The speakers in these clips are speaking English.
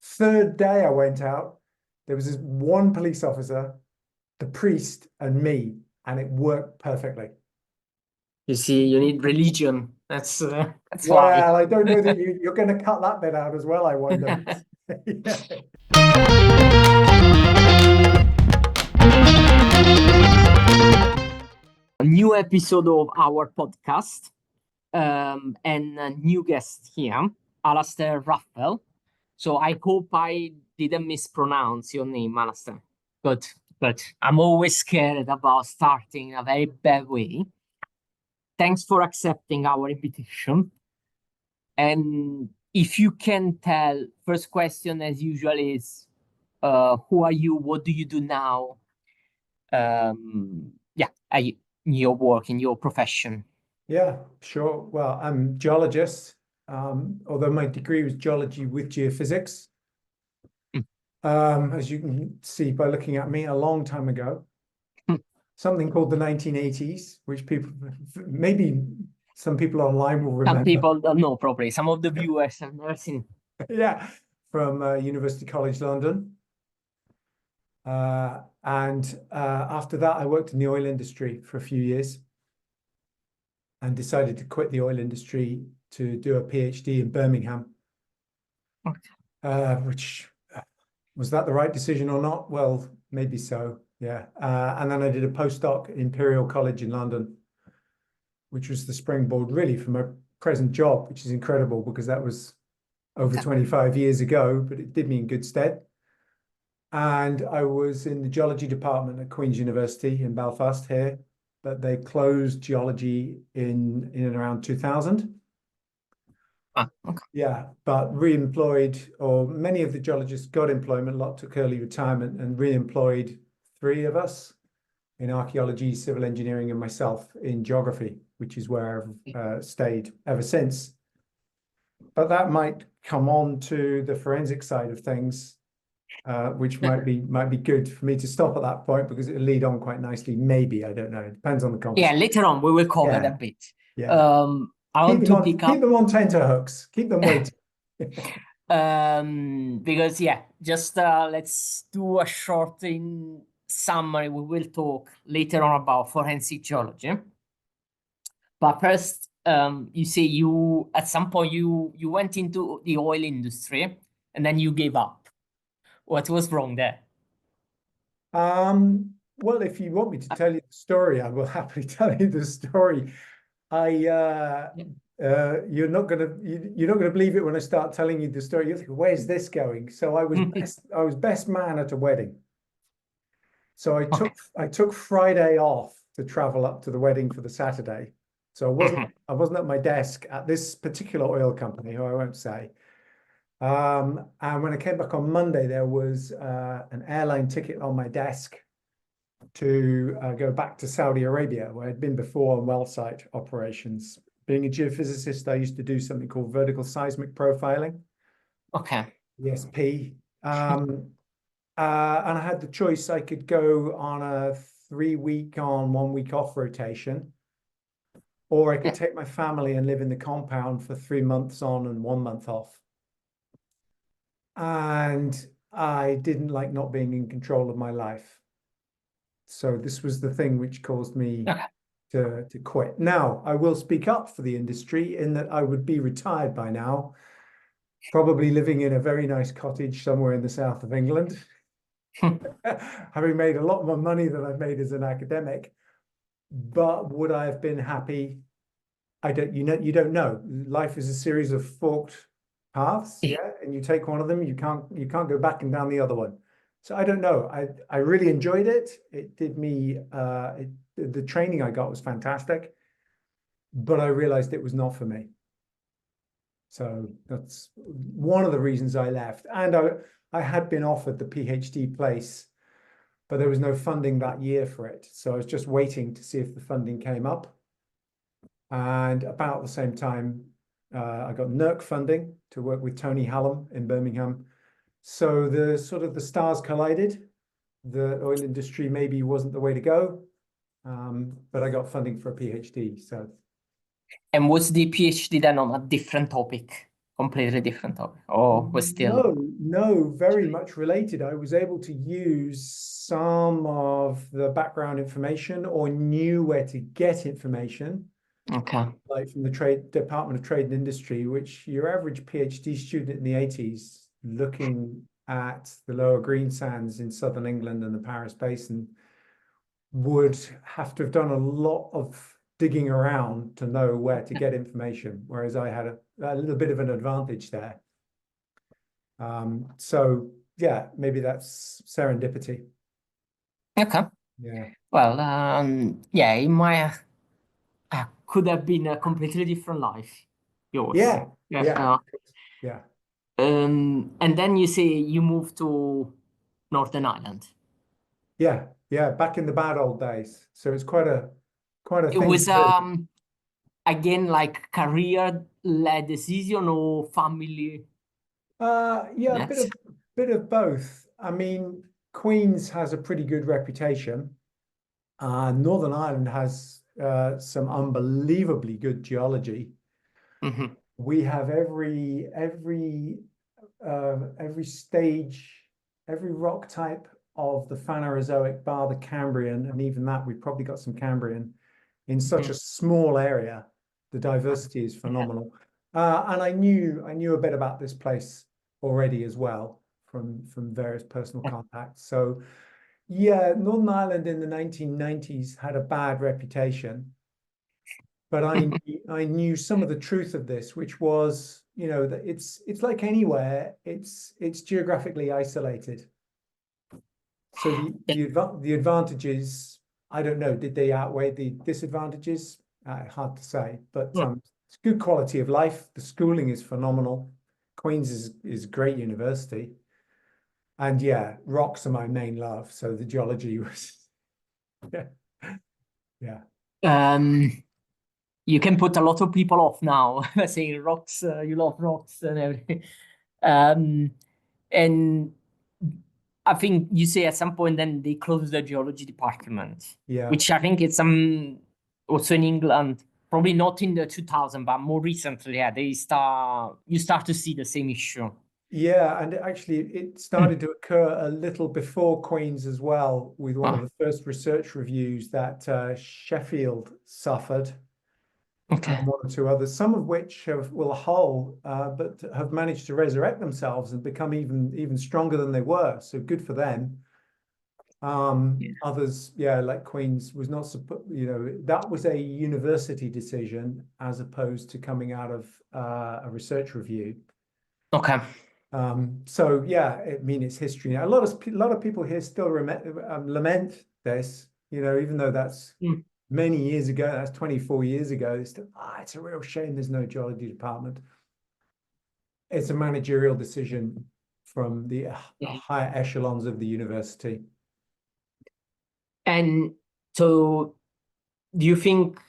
Third day I went out, there was this one police officer, the priest, and me, and it worked perfectly. You see, you need religion. That's why. Well, I don't know that you're going to cut that bit out as well, I wonder. Yeah. A new episode of our podcast, and a new guest here, Alastair Ruffell. So I hope I didn't mispronounce your name, Alastair. Good. I'm always scared about starting in a very bad way. Thanks for accepting our invitation. And if you can tell, first question as usual is, who are you? What do you do now? In your work, in your profession. Yeah, sure. Well, I'm a geologist, although my degree was geology with geophysics. As you can see by looking at me, a long time ago. Something called the 1980s, which maybe some people online will remember. Some people don't know probably. Some of the viewers have never seen. Yeah, from University College London. And after that, I worked in the oil industry for a few years and decided to quit the oil industry to do a PhD in Birmingham. Okay. Which was that the right decision or not? Well, maybe so. Yeah. And then I did a postdoc at Imperial College in London, which was the springboard really for my present job, which is incredible because that was over 25 years ago, but it did me in good stead. And I was in the geology department at Queen's University in Belfast here, but they closed geology in and around 2000. Okay. Yeah, but re-employed, or many of the geologists got employment, a lot took early retirement and re-employed 3 of us in archaeology, civil engineering, and myself in geography, which is where I've stayed ever since. But that might come on to the forensic side of things, which might be good for me to stop at that point because it'll lead on quite nicely. Maybe, I don't know. It depends on the conversation. Yeah, later on we will cover that bit. Yeah. I want to pick up. Keep them on tenterhooks. Keep them waiting. Because just let's do a short summary. We will talk later on about forensic geology. But first, you say you at some point you went into the oil industry and then you gave up. What was wrong there? Well, if you want me to tell you the story, I will happily tell you the story. You're not gonna believe it when I start telling you the story. You're thinking, where's this going? So I was best man at a wedding. So I took Friday off to travel up to the wedding for the Saturday. So I wasn't at my desk at this particular oil company, who I won't say. And when I came back on Monday, there was an airline ticket on my desk to go back to Saudi Arabia, where I'd been before on well site operations. Being a geophysicist, I used to do something called vertical seismic profiling. Okay. ESP. And I had the choice. I could go on a 3-week on, 1-week off rotation, or I could take my family and live in the compound for 3 months on and 1 month off. And I didn't like not being in control of my life. So this was the thing which caused me to quit. Now, I will speak up for the industry in that I would be retired by now, probably living in a very nice cottage somewhere in the south of England, having made a lot more money than I've made as an academic. But would I have been happy? You don't know. Life is a series of forked paths, yeah, and you take one of them, you can't go back and down the other one. So I don't know. I really enjoyed it. It did me. The training I got was fantastic, but I realized it was not for me. So that's one of the reasons I left. And I had been offered the PhD place, but there was no funding that year for it. So I was just waiting to see if the funding came up. And about the same time, I got NERC funding to work with Tony Hallam in Birmingham. So the stars collided. The oil industry maybe wasn't the way to go, but I got funding for a PhD. So. And was the PhD then on a different topic? completely different topic, or was still? No, very much related. I was able to use some of the background information or knew where to get information, Okay. like from the Trade Department of Trade and Industry, which your average PhD student in the 80s looking at the lower Greensands in southern England and the Paris Basin would have to have done a lot of digging around to know where to get information, whereas I had a little bit of an advantage there. So yeah, maybe that's serendipity. Okay. Yeah. Well, yeah, it might could have been a completely different life, yours. Yeah. Yeah. Yeah. Yeah. And then you say you moved to Northern Ireland. Yeah. Yeah. Back in the bad old days. So it's quite a It thing was to do. again like career-led decision or family Yeah, a net. bit of both. I mean, Queens has a pretty good reputation. Northern Ireland has some unbelievably good geology. Hmm. We have every stage, every rock type of the Phanerozoic bar the Cambrian, and even that we've probably got some Cambrian in such a small area. The diversity is phenomenal. And I knew a bit about this place already as well from various personal contacts. So yeah, Northern Ireland in the 1990s had a bad reputation, but I knew some of the truth of this, which was, you know, that it's like anywhere, it's geographically isolated. So the advantages, I don't know, did they outweigh the disadvantages? Hard to say, but Yeah. it's good quality of life. The schooling is phenomenal. Queen's is a great university, and yeah, rocks are my main love. So the geology was, yeah, yeah. Um, you can put a lot of people off now saying rocks, you love rocks and everything. Um, and I think you say at some point then they closed the geology department, Yeah. which I think it's also in England, probably not in the 2000, but more recently, yeah, you start to see the same issue. Yeah, and actually it started to occur a little before Queen's as well, with one of Ah, the first research reviews that Sheffield suffered, and okay. one or two others, some of which will hull, but have managed to resurrect themselves and become even stronger than they were. So good for them. Yeah. Others, yeah, like Queen's was not you know, that was a university decision as opposed to coming out of a research review. Okay. So yeah, I mean it's history now. A lot of people here still lament this, you know, even though that's Mm. many years ago, that's 24 years ago. It's a real shame there's no geology department. It's a managerial decision from the Yeah. higher echelons of the university. And so do you think,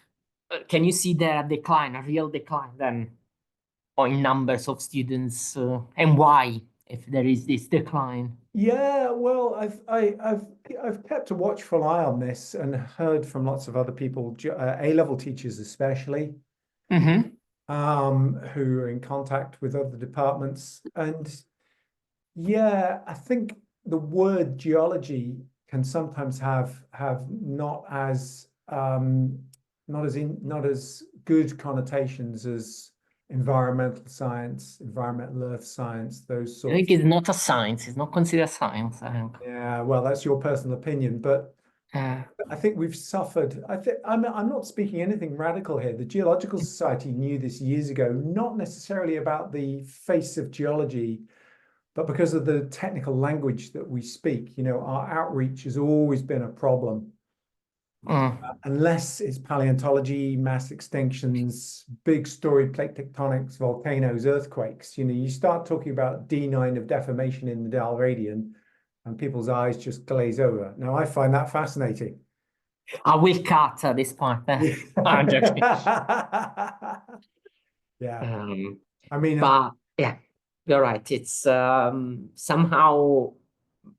can you see the decline, a real decline then, or in numbers of students, and why, if there is this decline? Yeah, well, I've kept a watchful eye on this and heard from lots of other people, A-level teachers especially, Mm-hmm. who are in contact with other departments. And yeah, I think the word geology can sometimes have not as good connotations as environmental science, environmental earth science, those I think sorts. it's not a science, it's not considered science, I think. Yeah, well, that's your personal opinion, but Uh, I think we've suffered. I'm not speaking anything radical here. The Geological Society knew this years ago, not necessarily about the face of geology, but because of the technical language that we speak. You know, our outreach has always been a problem. mm, Unless it's paleontology, mass extinctions, big storied plate tectonics, volcanoes, earthquakes. You know, you start talking about D9 of deformation in the Dalradian, and people's eyes just glaze over. Now, I find that fascinating. I will cut at this point. Yeah. I'm joking. Yeah. Um, I mean, but yeah, you're right. It's somehow,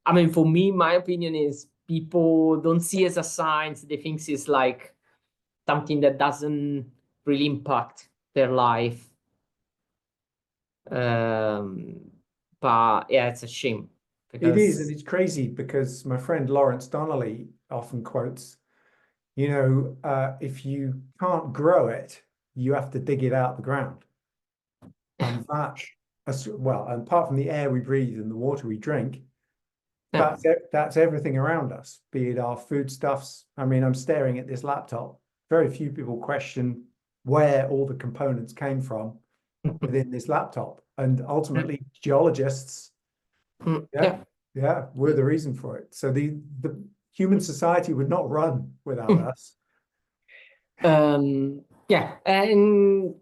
I mean, for me, my opinion is people don't see it as a science. They think it's like something that doesn't really impact their life. Um, but yeah, it's a shame It is, and because it's crazy because my friend Lawrence Donnelly often quotes, if you can't grow it, you have to dig it out the ground. And that, well, and apart from the air we breathe and the water we drink, yeah. that's everything around us, be it our foodstuffs. I mean, I'm staring at this laptop. Very few people question where all the components came from within this laptop. And ultimately, geologists, yeah, Yeah. yeah, we're the reason for it. So the human society would not run without us. Yeah, and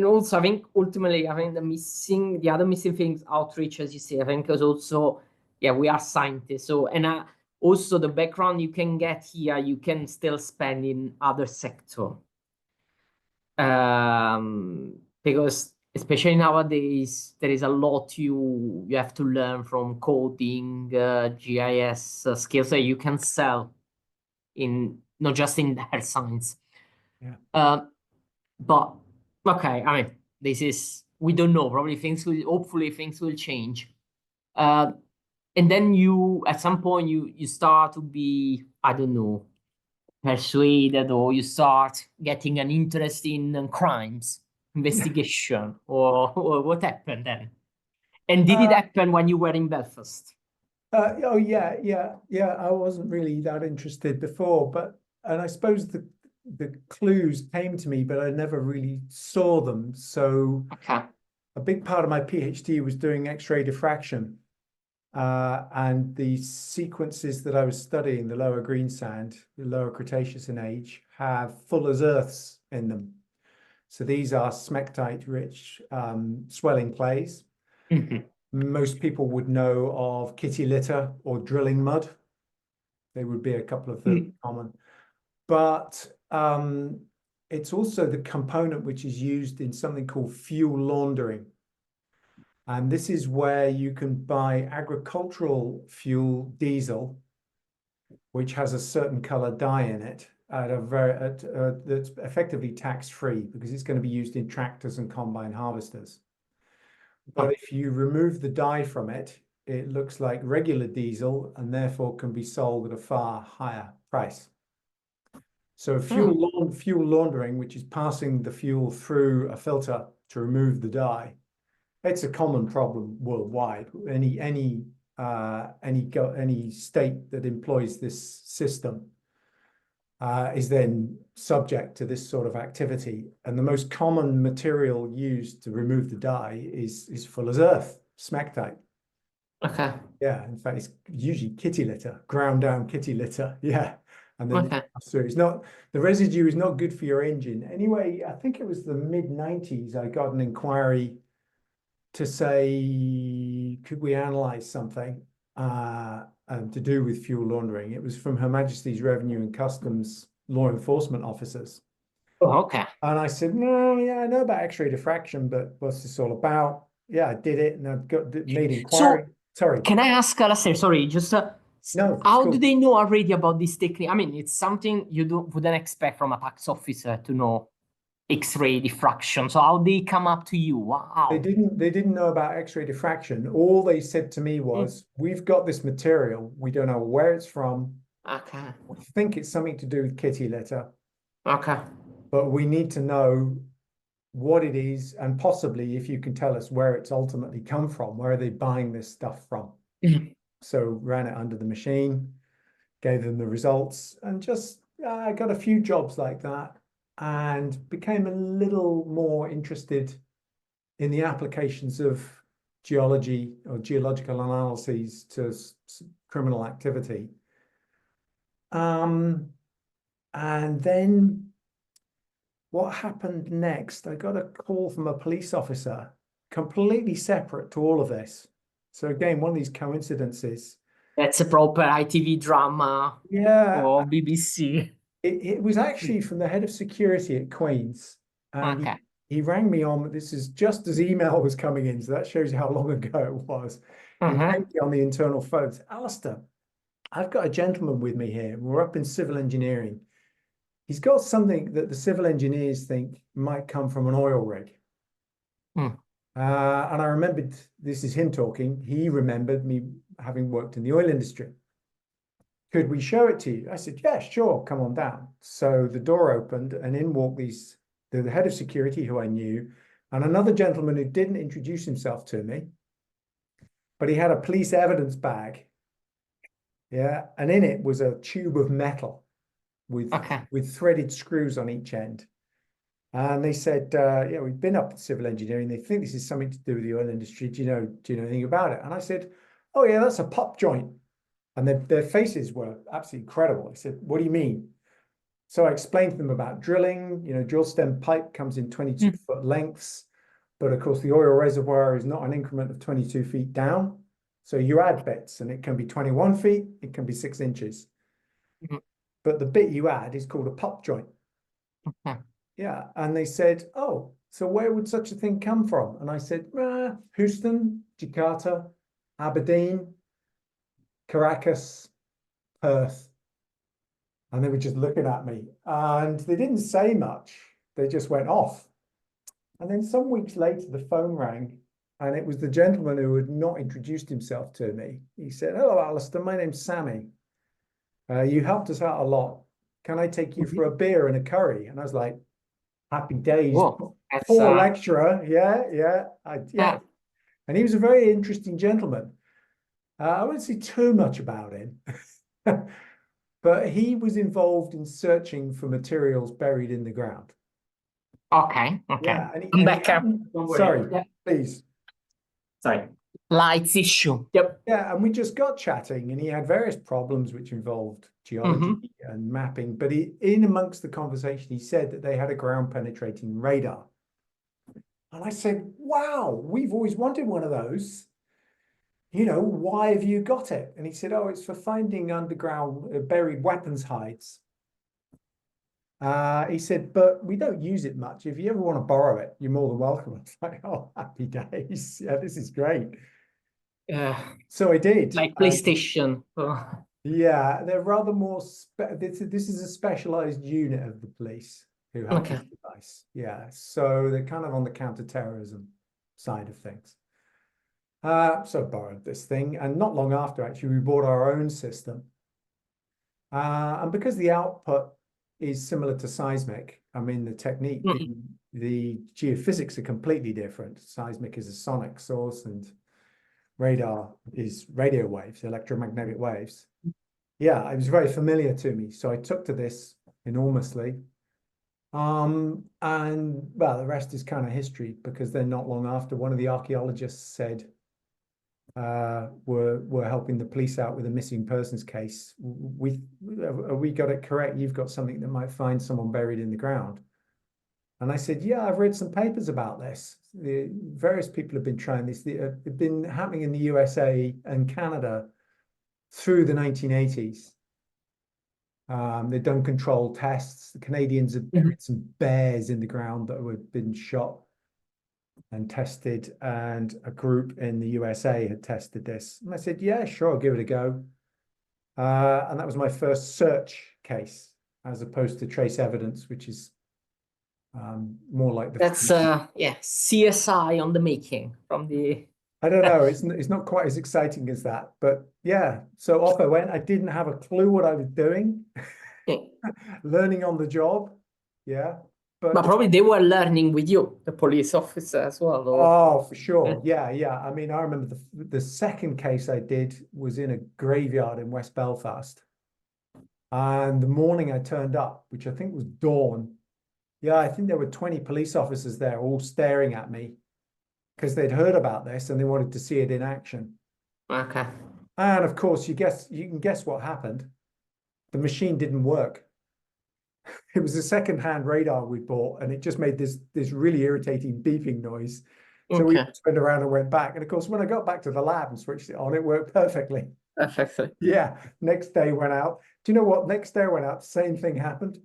also I think ultimately I think the other missing things outreach, as you say, I think is also, yeah, we are scientists. So and also the background you can get here you can still spend in other sector. Because especially nowadays there is a lot you have to learn from coding, GIS skills that you can sell in not just in health science. Yeah. Uh, But okay, I mean, this is we don't know. Probably things will hopefully things will change. Uh, and then you at some point you start to be, I don't know, persuaded, or you start getting an interest in crimes investigation, or what happened then? And did it Uh, happen when you were in Belfast? oh yeah, yeah, yeah. I wasn't really that interested before, and I suppose the clues came to me, but I never really saw them. So Okay. a big part of my PhD was doing X-ray diffraction, and the sequences that I was studying, the lower greensand, the lower Cretaceous in age, have Fuller's earths in them. So these are smectite-rich swelling clays. Mhm. Most people would know of kitty litter or drilling mud. They would be a couple of the Mm. common. But it's also the component which is used in something called fuel laundering. And this is where you can buy agricultural fuel diesel, which has a certain color dye in it, that's effectively tax-free because it's going to be used in tractors and combine harvesters. But Oh. if you remove the dye from it, it looks like regular diesel and therefore can be sold at a far higher price. So Oh. fuel laundering, which is passing the fuel through a filter to remove the dye, it's a common problem worldwide. Any state that employs this system is then subject to this sort of activity. And the most common material used to remove the dye is Fuller's earth, smectite. Okay. Yeah, in fact, it's usually kitty litter, ground down kitty litter. Yeah. And then Okay. so it's not the residue is not good for your engine. Anyway, I think it was the mid 90s. I got an inquiry to say, could we analyze something to do with fuel laundering? It was from Her Majesty's Revenue and Customs law enforcement officers. Oh, okay. And I said, no, yeah, I know about X-ray diffraction, but what's this all about? Yeah, I did it and I've got made inquiry. So Sorry. can I ask Alastair, sorry, just No, it's how do cool. they know already about this technique? I mean, it's something you wouldn't expect from a tax officer to know X-ray diffraction. So how they come up to you? Wow. They didn't know about X-ray diffraction. All they said to me Mm. was, we've got this material. We don't know where it's from. Okay. We think it's something to do with kitty litter, Okay. but we need to know what it is and possibly if you can tell us where it's ultimately come from. Where are they buying this stuff from? Mm. So ran it under the machine, gave them the results, and just I got a few jobs like that and became a little more interested in the applications of geology or geological analyses to criminal activity. And then what happened next? I got a call from a police officer, completely separate to all of this. So again, one of these coincidences. That's a proper ITV drama Yeah, or BBC. it was actually from the head of security at Queen's, and Okay. he rang me on. This is just as email was coming in, so that shows you how long ago it was. He Uh-huh. rang me on the internal phone. Said, Alistair, I've got a gentleman with me here. We're up in civil engineering. He's got something that the civil engineers think might come from an oil rig. Mm. And I remembered, this is him talking, he remembered me having worked in the oil industry. Could we show it to you? I said, yeah, sure, come on down. So the door opened and in walked the head of security who I knew, and another gentleman who didn't introduce himself to me, but he had a police evidence bag. Yeah. And in it was a tube of metal with Okay. threaded screws on each end. And they said, yeah, we've been up to civil engineering. They think this is something to do with the oil industry. Do you know anything about it? And I said, oh yeah, that's a pop joint. And their faces were absolutely incredible. I said, what do you mean? So I explained to them about drilling. Drill stem pipe comes in 22-foot lengths, but of course the oil reservoir is not an increment of 22 feet down. So you add bits, and it can be 21 feet, it can be 6 inches. Mhm. But the bit you add is called a pop joint. Okay. Yeah. And they said, oh, so where would such a thing come from? And I said, Houston, Jakarta, Aberdeen, Caracas, Perth. And they were just looking at me and they didn't say much. They just went off. And then some weeks later, the phone rang and it was the gentleman who had not introduced himself to me. He said, hello, Alastair, my name's Sammy. You helped us out a lot. Can I take you for a beer and a curry? And I was like, happy days. Whoa, that's Poor lecturer. Yeah, yeah, yeah. And he was a very interesting gentleman. I won't say too much about him, but he was involved in searching for materials buried in the ground. okay. Yeah, I'm and he back up. happened. Don't worry. Sorry, Yeah. please. Sorry. Lights issue. Yep. Yeah, and we just got chatting, and he had various problems which involved geology and mapping. But in amongst the conversation, he said that they had a ground penetrating radar. And I said, wow, we've always wanted one of those. Why have you got it? And he said, oh, it's for finding underground buried weapons hides. He said, but we don't use it much. If you ever want to borrow it, you're more than welcome. It's like, oh, happy days. Yeah, this is great. So I did. Like PlayStation. Yeah, they're rather more. This is a specialized unit of the police who have this device. Yeah, so they're kind of on the counter-terrorism side of things. So I borrowed this thing, and not long after, actually, we bought our own system. And because the output is similar to seismic, I mean, the technique, the geophysics are completely different. Seismic is a sonic source, and radar is radio waves, electromagnetic waves. Yeah, it was very familiar to me. So I took to this enormously. And well, the rest is kind of history, because then not long after, one of the archaeologists said, we're helping the police out with a missing persons case. We got it correct. You've got something that might find someone buried in the ground. And I said, yeah, I've read some papers about this. Various people have been trying this. It's been happening in the USA and Canada through the 1980s. They've done controlled tests. The Canadians have buried some bears in the ground that had been shot and tested, and a group in the USA had tested this. And I said, yeah, sure, I'll give it a go. And that was my first search case, as opposed to trace evidence, which is more like the. That's yeah, CSI on the making from the. I don't know. It's not quite as exciting as that, but yeah. So off I went. I didn't have a clue what I was doing. Learning on the job. Yeah. But probably they were learning with you, the police officer as well. Oh, for sure. Yeah, yeah. I mean, I remember the second case I did was in a graveyard in West Belfast. And the morning I turned up, which I think was dawn, yeah, I think there were 20 police officers there all staring at me because they'd heard about this and they wanted to see it in action. Okay. And of course, you can guess what happened. The machine didn't work. It was a second-hand radar we bought, and it just made this really irritating beeping noise. So we turned around and went back. And of course, when I got back to the lab and switched it on, it worked perfectly. Perfectly. Yeah. Next day went out. Do you know what? Next day I went out, same thing happened.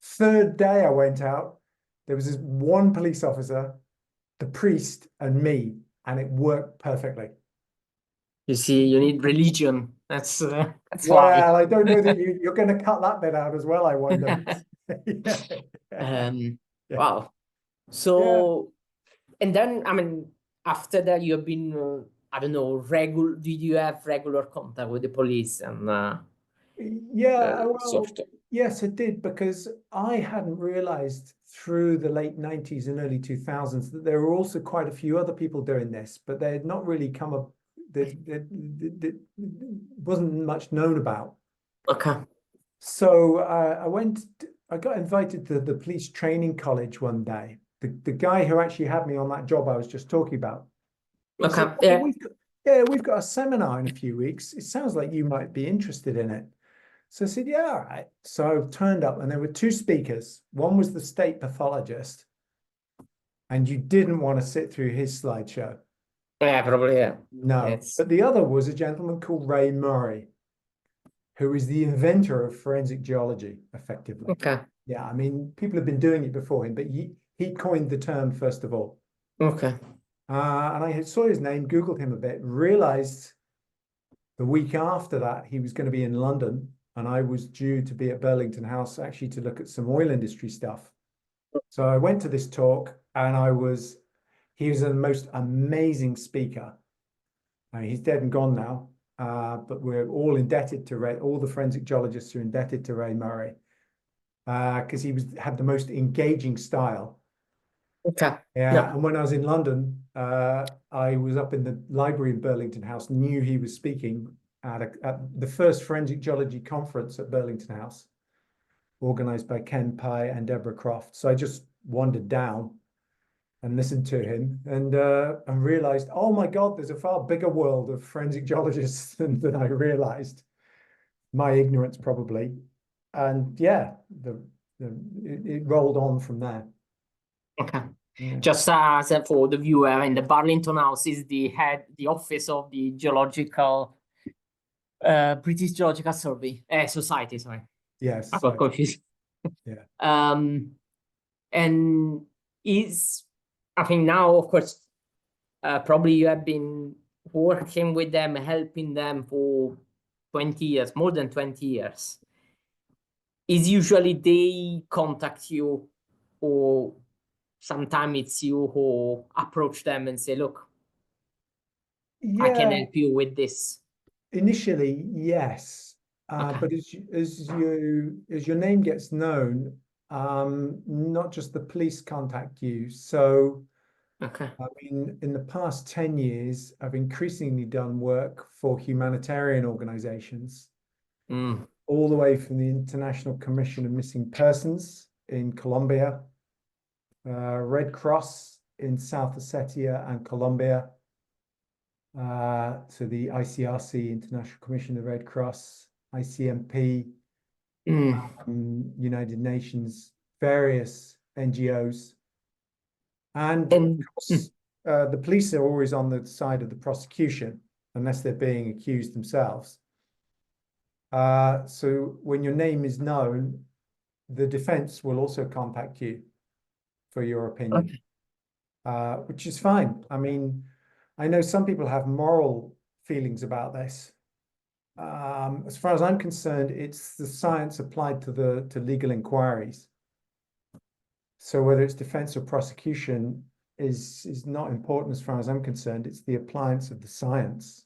Third day I went out, there was this one police officer, the priest, and me, and it worked perfectly. You see, you need religion. That's well, why. I don't know that you're going to cut that bit out as well, I wonder. Wow. So And then, I mean, after that, you have been, I don't know, did you have regular contact with the police and Yeah, sort well, of? yes, it did, because I hadn't realized through the late 90s and early 2000s that there were also quite a few other people doing this, but they had not really come up, that wasn't much known about. Okay. So I got invited to the police training college one day. The guy who actually had me on that job I was just talking about, he said, Okay. "Oh, Yeah. we've got a seminar in a few weeks. It sounds like you might be interested in it." So I said, "Yeah, all right." So I turned up and there were two speakers. One was the state pathologist, and you didn't want to sit through his slideshow. Yeah, probably, yeah. No. It's But the other was a gentleman called Ray Murray, who is the inventor of forensic geology, effectively. okay. Yeah, I mean, people have been doing it before him, but he coined the term first of all. Okay. And I saw his name, Googled him a bit, realized the week after that he was going to be in London, and I was due to be at Burlington House actually to look at some oil industry stuff. So I went to this talk, and he was the most amazing speaker. I mean, he's dead and gone now, but we're all indebted to Ray. All the forensic geologists are indebted to Ray Murray, because he had the most engaging style. Okay. Yeah, No. and when I was in London, I was up in the library in Burlington House, knew he was speaking at the first forensic geology conference at Burlington House, organized by Ken Pye and Deborah Croft. So I just wandered down and listened to him, and realized, oh my God, there's a far bigger world of forensic geologists than I realized. My ignorance, probably. And yeah, it rolled on from there. Okay. Yeah. Just as for the viewer, in the Burlington House is the office of the British Geological Survey Society. Sorry, I Yes. got confused. Yeah. Um, and is I think now, of course, probably you have been working with them, helping them for 20 years, more than 20 years. Is usually they contact you, or sometimes it's you who approach them and say, look, I can Yeah. help you with this. Initially, yes. Okay. But as your name gets known, not just the police contact you. So, Okay. I mean, in the past 10 years, I've increasingly done work for humanitarian organizations, Mm. all the way from the International Commission of Missing Persons in Colombia, Red Cross in South Ossetia and Colombia, to the ICRC, International Commission of the Red Cross, ICMP, Mm. United Nations, various NGOs. And of And course, the police are always on the side of the prosecution, unless they're being accused themselves. So when your name is known, the defense will also contact you for your opinion, okay. which is fine. I mean, I know some people have moral feelings about this. As far as I'm concerned, it's the science applied to legal inquiries. So whether it's defense or prosecution is not important as far as I'm concerned. It's the appliance of the science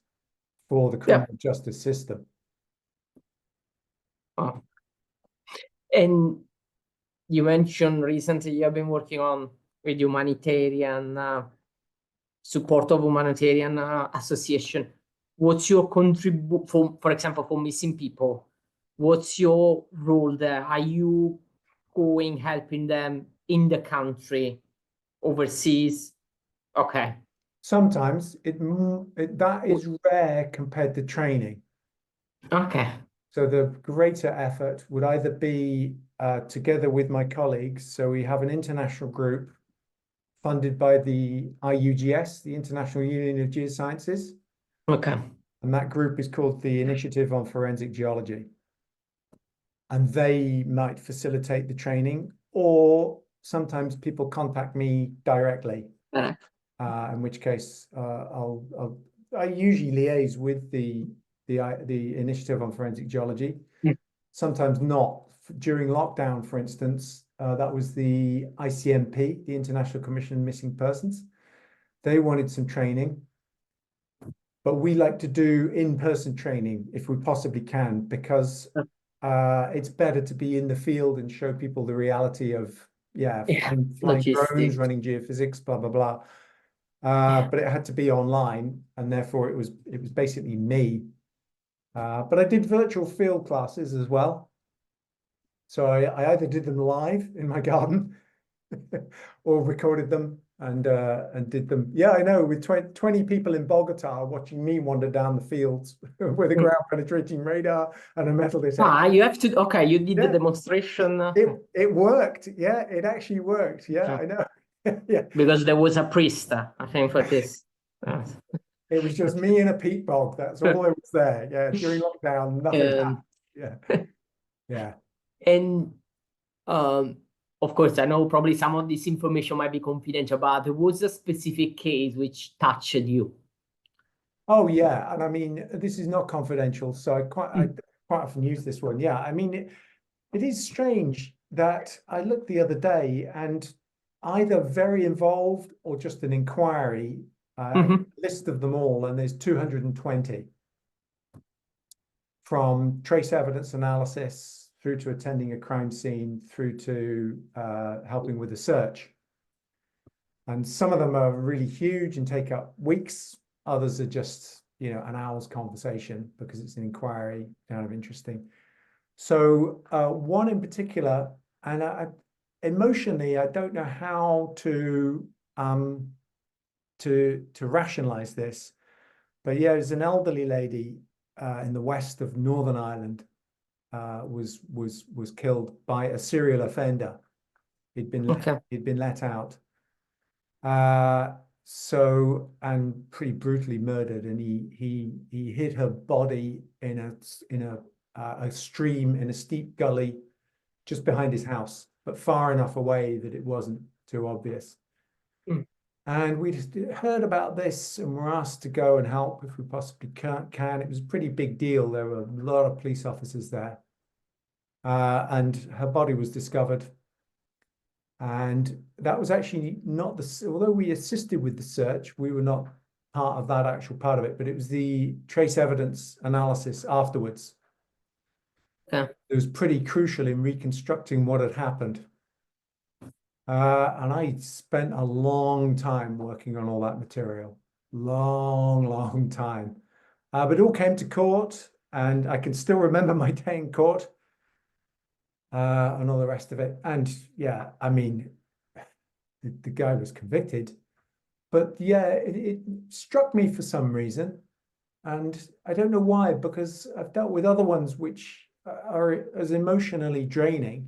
for the Yeah. criminal justice system. Oh. And you mentioned recently you have been working on with humanitarian support of humanitarian association. What's your for example, for missing people? What's your role there? Are you going helping them in the country, overseas? Okay. Sometimes that is rare compared to training. Okay. So the greater effort would either be together with my colleagues. So we have an international group funded by the IUGS, the International Union of Geosciences, Okay. and that group is called the Initiative on Forensic Geology. And they might facilitate the training, or sometimes people contact me directly, in which case I usually liaise with the Initiative on Forensic Geology. Mm. Sometimes not. During lockdown, for instance, that was the ICMP, the International Commission on Missing Persons. They wanted some training, but we like to do in-person training if we possibly can, because it's better to be in the field and show people the reality of, yeah, Yeah, flying drones, logistics. running geophysics, blah, blah, blah. But it had to be online, and therefore it was basically me. But I did virtual field classes as well. So I either did them live in my garden or recorded them and did them. Yeah, I know, with 20 people in Bogota watching me wander down the fields with a ground penetrating radar and a metal detector. Ah, you have to, okay, you did the Yeah, demonstration. it worked. Yeah, it actually worked. Yeah, I know. Yeah, Because there was a priest, I think, for this. it was just me in a peat bog. That's all it was there. Yeah, during lockdown, nothing happened. Um, Yeah, yeah. and um, of course, I know probably some of this information might be confidential, but there was a specific case which touched you. Oh yeah, and I mean this is not confidential, so I Mm. quite often use this one. Yeah, I mean it is strange that I looked the other day and either very involved or just an inquiry Mhm. list of them all, and there's 220, from trace evidence analysis through to attending a crime scene through to helping with the search. And some of them are really huge and take up weeks. Others are just, an hour's conversation because it's an inquiry, kind of interesting. So one in particular, and emotionally, I don't know how to rationalize this, but yeah, there's an elderly lady in the west of Northern Ireland, was killed by a serial offender. Okay. He'd been let out. And pretty brutally murdered, and he hid her body in a stream in a steep gully just behind his house, but far enough away that it wasn't too obvious. Mm. And we just heard about this and were asked to go and help if we possibly can. It was a pretty big deal. There were a lot of police officers there. And her body was discovered. And that was actually not although we assisted with the search, we were not part of that actual part of it, but it was the trace evidence analysis afterwards. Okay. It was pretty crucial in reconstructing what had happened. And I spent a long time working on all that material. Long, long time. But it all came to court, and I can still remember my day in court, and all the rest of it. And yeah, I mean, the guy was convicted, but yeah, it struck me for some reason. And I don't know why, because I've dealt with other ones which are as emotionally draining.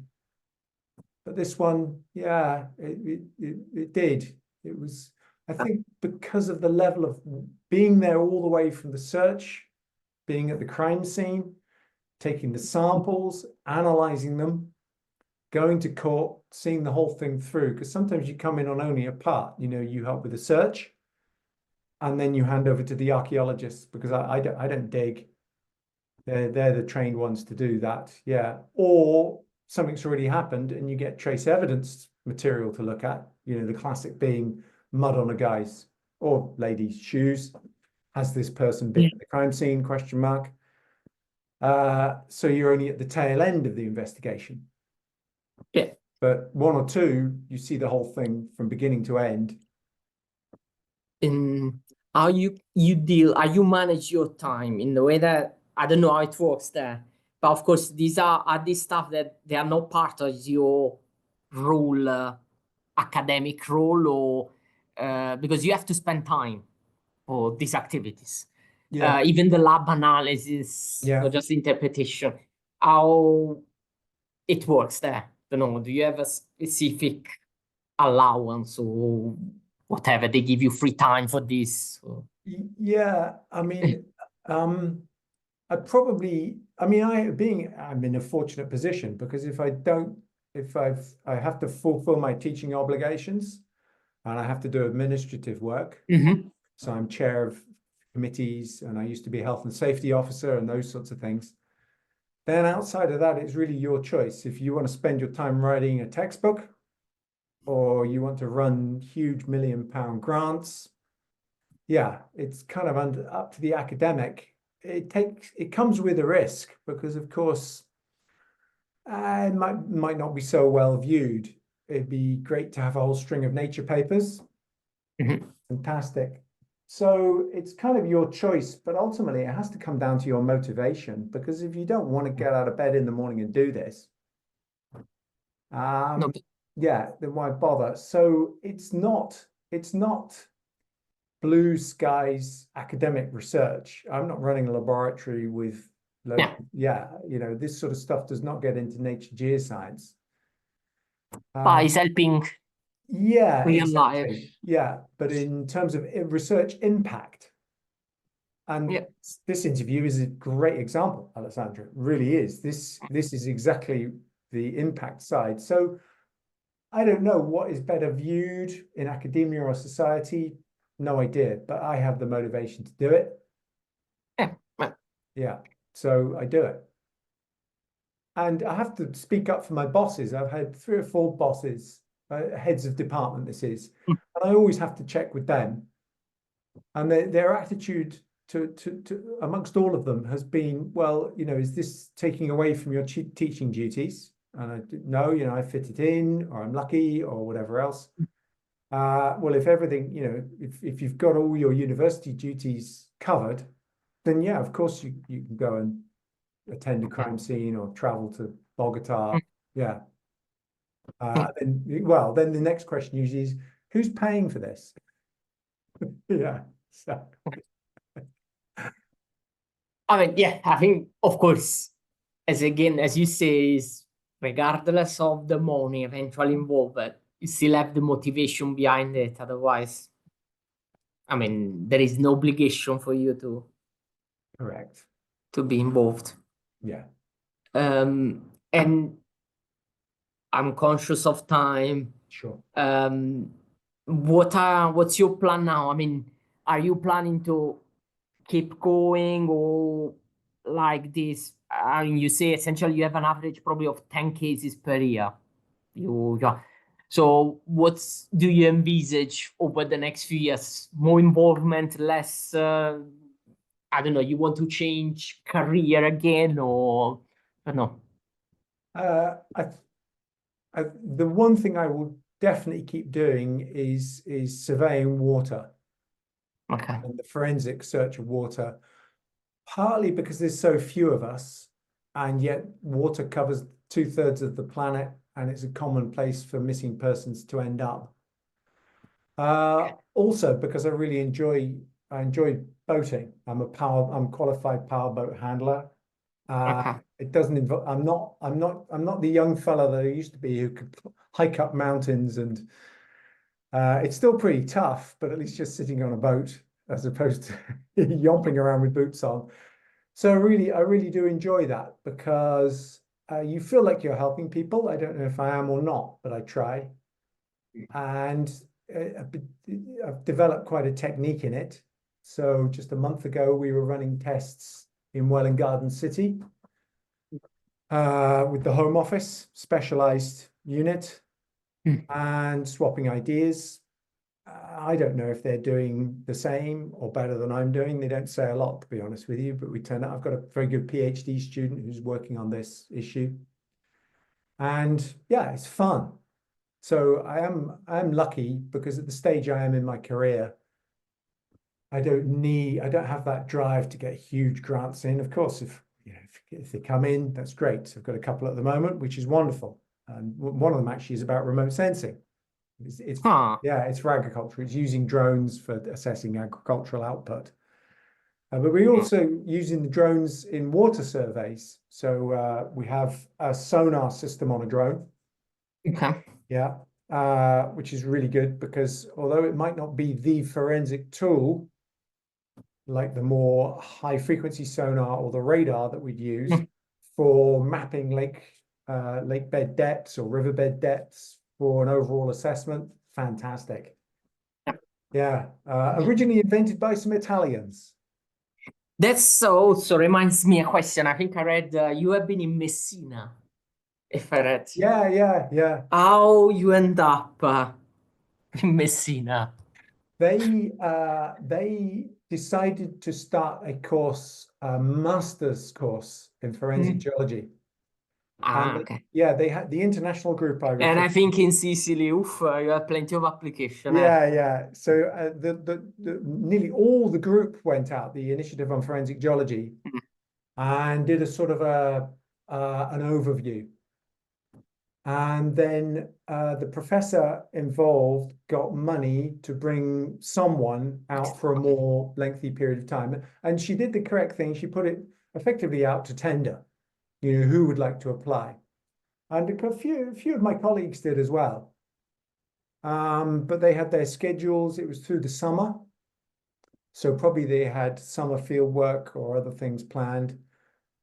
But this one, yeah, it did. It was, I think, because of the level of being there all the way from the search, being at the crime scene, taking the samples, analyzing them, going to court, seeing the whole thing through. Because sometimes you come in on only a part. You help with the search, and then you hand over to the archaeologists, because I don't dig. They're the trained ones to do that. Yeah. Or something's already happened and you get trace evidence material to look at. The classic being mud on a guy's or lady's shoes. Has this person been at the crime scene? Question mark. So you're only at the tail end of the investigation. Yeah. But one or two, you see the whole thing from beginning to end. In how you manage your time in the way that I don't know how it works there, but of course these are these stuff that they are not part of your role, academic role, or because you have to spend time for these activities, Yeah. even the lab analysis or Yeah. just interpretation. How it works there? Don't know. Do you have a specific allowance or whatever? They give you free time for this? Yeah. I mean, I'm in a fortunate position, because if I don't, I have to fulfill my teaching obligations and I have to do administrative work. Mhm. So I'm chair of committees, and I used to be a health and safety officer and those sorts of things. Then outside of that, it's really your choice. If you want to spend your time writing a textbook, or you want to run huge £1 million grants, yeah, it's kind of up to the academic. It comes with a risk because, of course, it might not be so well viewed. It'd be great to have a whole string of nature papers. Mhm. Fantastic. So it's kind of your choice, but ultimately it has to come down to your motivation because if you don't want to get out of bed in the morning and do this, No, yeah, then why bother? So it's not blue skies academic research. I'm not running a laboratory with yeah, yeah, this sort of stuff does not get into nature geoscience. but Um, it's helping yeah, real life. exactly. Yeah, but in terms of research impact, and Yeah. this interview is a great example, Alessandra. It really is. This is exactly the impact side. So I don't know what is better viewed in academia or society. No idea, but I have the motivation to do it. Yeah. Well, Yeah, so I do it. And I have to speak up for my bosses. I've had 3 or 4 bosses, heads of department, this is, mm, and I always have to check with them. And their attitude to amongst all of them has been, well, is this taking away from your teaching duties? And no, I fit it in, or I'm lucky, or whatever else. Well, if everything, if you've got all your university duties covered, then yeah, of course you can go and attend a yeah, crime scene or travel to Bogota. mm, Yeah. yeah. Then the next question usually is, who's paying for this? Yeah. So, I mean, yeah, I think, of course, as you say, is regardless of the money eventually involved, you still have the motivation behind it. Otherwise, I mean, there is no obligation for you correct. to be involved. Yeah, And I'm conscious of time. sure. Um, what's your plan now? I mean, are you planning to keep going or like this? I mean, you say essentially you have an average probably of 10 cases per year. Yeah. So what's do you envisage over the next few years? More involvement, less, I don't know, you want to change career again or I don't know. Uh, I, the one thing I will definitely keep doing is surveying water Okay. and the forensic search of water, partly because there's so few of us, and yet water covers 2/3 of the planet, and it's a common place for missing persons to end up. Also because I enjoy boating. I'm qualified power boat handler. Okay. It doesn't involve, I'm not the young fella that I used to be who could hike up mountains, and it's still pretty tough, but at least just sitting on a boat as opposed to yomping around with boots on. So I really do enjoy that because you feel like you're helping people. I don't know if I am or not, but I try. And I've I've developed quite a technique in it. So just a month ago, we were running tests in Welwyn Garden City with the Home Office, specialized unit, Hmm. and swapping ideas. I don't know if they're doing the same or better than I'm doing. They don't say a lot, to be honest with you, but we turn out I've got a very good PhD student who's working on this issue. And yeah, it's fun. So I am lucky because at the stage I am in my career, I don't have that drive to get huge grants in. Of course, if they come in, that's great. So I've got a couple at the moment, which is wonderful. And one of them actually is about remote sensing. It's Huh. yeah, it's for agriculture. It's using drones for assessing agricultural output. But we're also using the drones in water surveys. So we have a sonar system on a drone. Okay. Yeah, which is really good because although it might not be the forensic tool, like the more high frequency sonar or the radar that we'd use Hmm. for mapping lake bed depths or riverbed depths for an overall assessment, fantastic. Yeah, originally invented by some Italians. That's also reminds me a question. I think I read you have been in Messina, if I read. Yeah, yeah, yeah. How you end up in Messina? They decided to start a course, a master's course in forensic geology. And Okay. yeah, they had the international group I And refer. I think in Sicily, oof, you have plenty of application. Yeah. So the nearly all the group went out, the Initiative on Forensic Geology, Mm. and did a sort of an overview. And then the professor involved got money to bring someone out for a Okay. more lengthy period of time. And she did the correct thing. She put it effectively out to tender, who would like to apply. And a few of my colleagues did as well. But they had their schedules. It was through the summer. So probably they had summer field work or other things planned.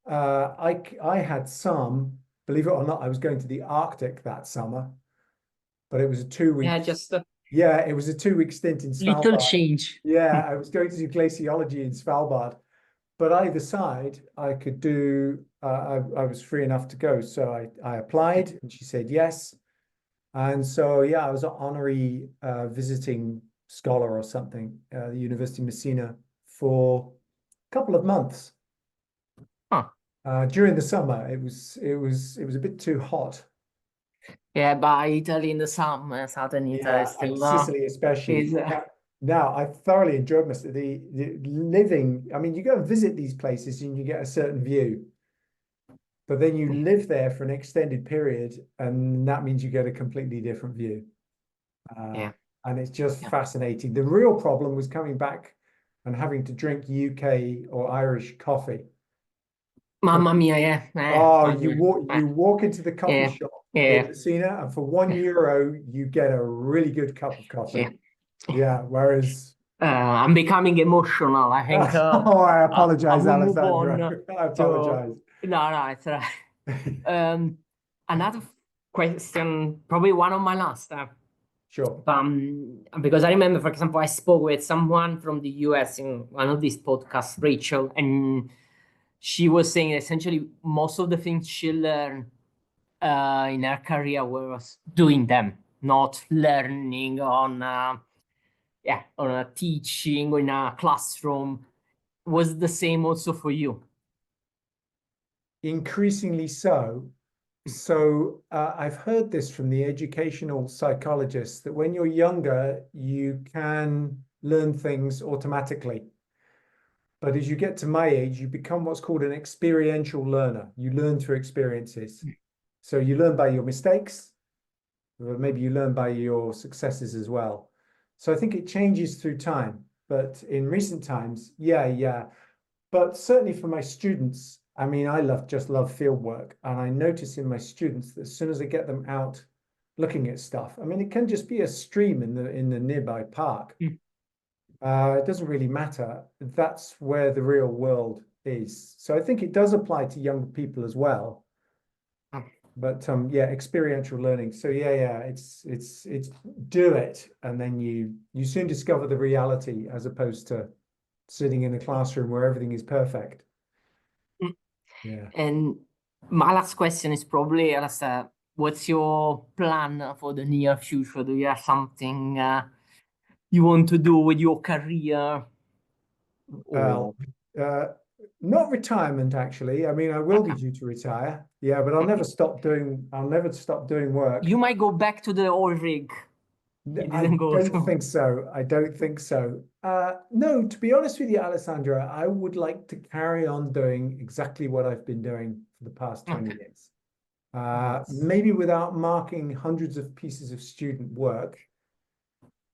I had some, believe it or not, I was going to the Arctic that summer, but it was a 2 week. Yeah, just a Yeah, it was a 2 week stint in little Svalbard. change. Yeah, I was going to do glaciology in Svalbard, but either side I could do. I was free enough to go, so I applied, and she said yes. And so yeah, I was an honorary visiting scholar or something at the University of Messina for a couple of months. Huh. During the summer, it was a bit too hot. Yeah, but Italy in the summer, southern Italy Yeah, and still Sicily especially. is Now, I thoroughly enjoyed the living. I mean, you go and visit these places and you get a certain view, but then you live there for an extended period, and that means you get a completely different view. Uh, yeah, and it's just yeah. fascinating. The real problem was coming back and having to drink UK or Irish coffee. Mamma mia, yeah. Oh, I you mean, walk into the coffee yeah, shop in yeah, Messina, and for €1, you get a really good cup of coffee. yeah. Yeah, whereas I'm becoming emotional. I think oh, I I apologize, will move on Alessandro. I to apologize. no, it's right. Um, another question, probably one of my last. Sure. Because I remember, for example, I spoke with someone from the US in one of these podcasts, Rachel, and she was saying essentially most of the things she learned in her career was doing them, not learning on a teaching or in a classroom. Was the same also for you? Increasingly so. So I've heard this from the educational psychologists that when you're younger, you can learn things automatically. But as you get to my age, you become what's called an experiential learner. You learn through experiences. So you learn by your mistakes, or maybe you learn by your successes as well. So I think it changes through time. But in recent times, yeah. But certainly for my students, I mean, just love field work. And I notice in my students that as soon as I get them out looking at stuff, I mean, it can just be a stream in the nearby park. Mm. It doesn't really matter. That's where the real world is. So I think it does apply to young people as well. But yeah, experiential learning. So yeah, it's do it, and then you soon discover the reality as opposed to sitting in a classroom where everything is perfect. Mm. Yeah. And my last question is probably, Alastair, what's your plan for the near future? Do you have something you want to do with your career? Uh, Or uh, Not retirement, actually. I mean, I will be okay, due to retire. Yeah, but okay. I'll never stop doing work. You might go back to the oil rig you I didn't go don't to. think so. I don't think so. No, to be honest with you, Alessandra, I would like to carry on doing exactly what I've been doing for the past 20 Okay, years. that's Maybe without marking hundreds of pieces of student work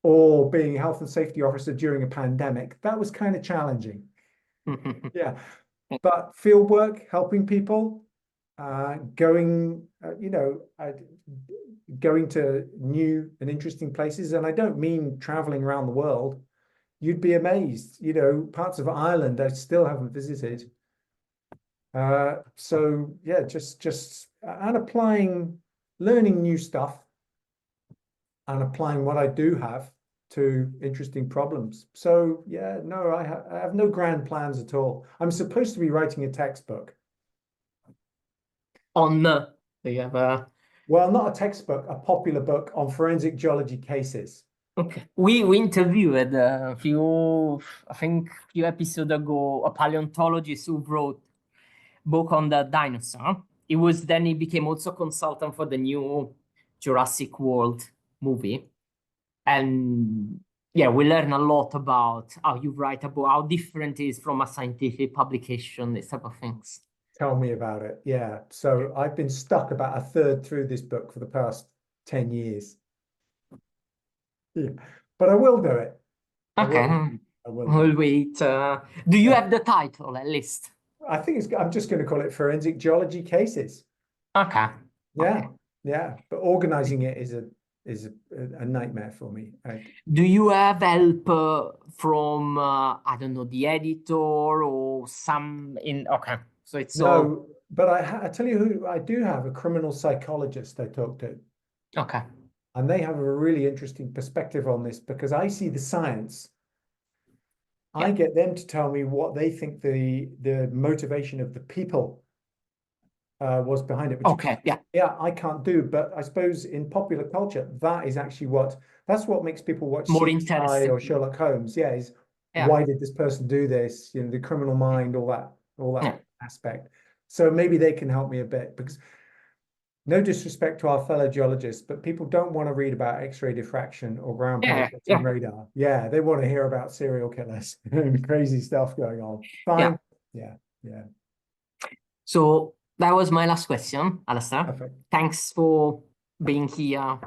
or being a health and safety officer during a pandemic. That was kind of challenging. Yeah. But field work, helping people, going to new and interesting places. And I don't mean traveling around the world. You'd be amazed. Parts of Ireland I still haven't visited. So yeah, just and learning new stuff and applying what I do have to interesting problems. So yeah, no, I have no grand plans at all. I'm supposed to be writing a textbook. on. Do you have a Well, not a textbook, a popular book on forensic geology cases. Okay. We interviewed a few, I think, few episodes ago, a paleontologist who wrote book on the dinosaur. He became also consultant for the new Jurassic World movie. And yeah, we learn a lot about how you write about how different it is from a scientific publication, this type of things. Tell me about it. Yeah. So I've been stuck about a third through this book for the past 10 years. Yeah. But I will do it. I Okay, will. I will do we'll it. wait. Do you Yeah. have the title at least? I think I'm just going to call it forensic geology cases. Okay, Yeah. okay. Yeah. But organizing it is a nightmare for me. Do you have help from I don't know, the editor or some in? Okay, so it's all No, but I tell you who I do have a criminal psychologist I talk to, okay. and they have a really interesting perspective on this because I see the science. I Yeah. get them to tell me what they think the motivation of the people was behind it, which Okay. Yeah. yeah, I can't do. But I suppose in popular culture, that is actually that's what makes people watch More CSI or interesting. Sherlock Holmes. Yeah, is Yeah. why did this person do this? You know, the criminal mind, all that Yeah. aspect. So maybe they can help me a bit because no disrespect to our fellow geologists, but people don't want to read about X-ray diffraction or ground Yeah. penetrating Yeah. radar. Yeah, they want to hear about serial killers and crazy stuff going on. Yeah. Fine. Yeah, yeah. So that was my last question, Alastair. Perfect. Thanks for being here.